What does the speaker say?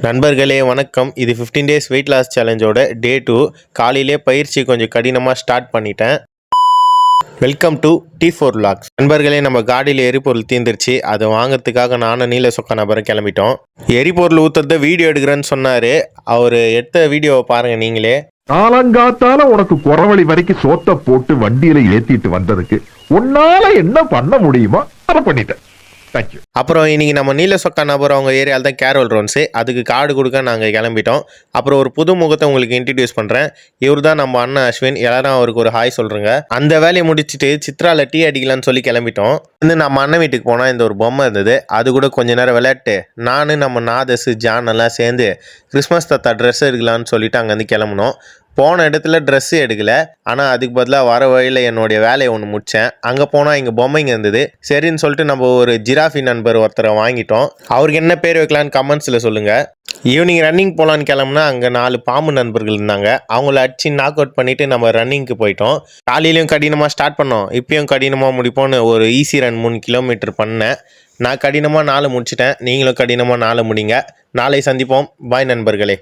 நண்பர்களே வணக்கம். இது 15 டேஸ் வெயிட் லாஸ் சேலஞ்சோட டே 2. காலையிலே பயிற்சி கொஞ்சம் கடினமாக ஸ்டார்ட் பண்ணிட்டேன். Welcome to T4 Vlogs. நண்பர்களே, நம்ம காடியில் எரிபொருள் தீர்ந்துருச்சு. அதை வாங்கிறதுக்காக நானும் நீல சொக்க நபரும் கிளம்பிட்டோம். எரிபொருள் ஊற்றுறத வீடியோ எடுக்கிறேன்னு சொன்னார். அவர் எடுத்த வீடியோவை பாருங்கள் நீங்களே. காலங்காத்தால உனக்கு குறவழி வரைக்கும் சோத்த போட்டு வண்டியில ஏத்திட்டு வந்ததுக்கு உன்னால என்ன பண்ண முடியுமோ அதை பண்ணிட்டேன். அப்புறம் இன்னைக்கு நம்ம நீல சொக்கா நபர் அவங்க ஏரியாவில் தான் கேரோல் ரவுண்ட்ஸு. அதுக்கு கார்டு கொடுக்க நாங்கள் கிளம்பிட்டோம். அப்புறம் ஒரு புது முகத்தை உங்களுக்கு இன்ட்ரடியூஸ் பண்ணுறேன். இவர் தான் நம்ம அண்ணன் அஸ்வின். எல்லாரும் அவருக்கு ஒரு ஹாய் சொல்கிறேங்க. அந்த வேலையை முடிச்சுட்டு சித்ராவில் டீ அடிக்கலான்னு சொல்லி கிளம்பிட்டோம். நம்ம அண்ணன் வீட்டுக்கு போனால் இந்த ஒரு பொம்மை இருந்தது. அது கூட கொஞ்ச நேரம் விளையாட்டு நான் நம்ம நாதஸ் ஜான் எல்லாம் சேர்ந்து கிறிஸ்மஸ் தாத்தா ட்ரெஸ் எடுக்கலான்னு சொல்லிட்டு அங்கேருந்து கிளம்புனோம். போன இடத்துல ட்ரெஸ்ஸு எடுக்கலை. ஆனால் அதுக்கு பதிலாக வர வழியில் என்னுடைய வேலையை ஒன்று முடித்தேன். அங்கே போனால் இங்கே பொம்மைங்க இருந்தது. சரின்னு சொல்லிட்டு நம்ம ஒரு ஜிராஃபி நண்பர் ஒருத்தரை வாங்கிட்டோம். அவருக்கு என்ன பேர் வைக்கலான்னு கமெண்ட்ஸில் சொல்லுங்கள். ஈவினிங் ரன்னிங் போகலான்னு கிளம்புனா அங்கே 4 பாம்பு நண்பர்கள் இருந்தாங்க. அவங்கள அடிச்சு நாக் அவுட் பண்ணிவிட்டு நம்ம ரன்னிங்க்கு போயிட்டோம். காலையிலையும் கடினமாக ஸ்டார்ட் பண்ணோம், இப்பயும் கடினமாக முடிப்போன்னு ஒரு ஈஸி ரன் 3 கிலோமீட்டர் பண்ணேன். நான் கடினமாக 4 முடிச்சிட்டேன். நீங்களும் கடினமாக 4 முடிங்க. நாளை சந்திப்போம். பாய் நண்பர்களே.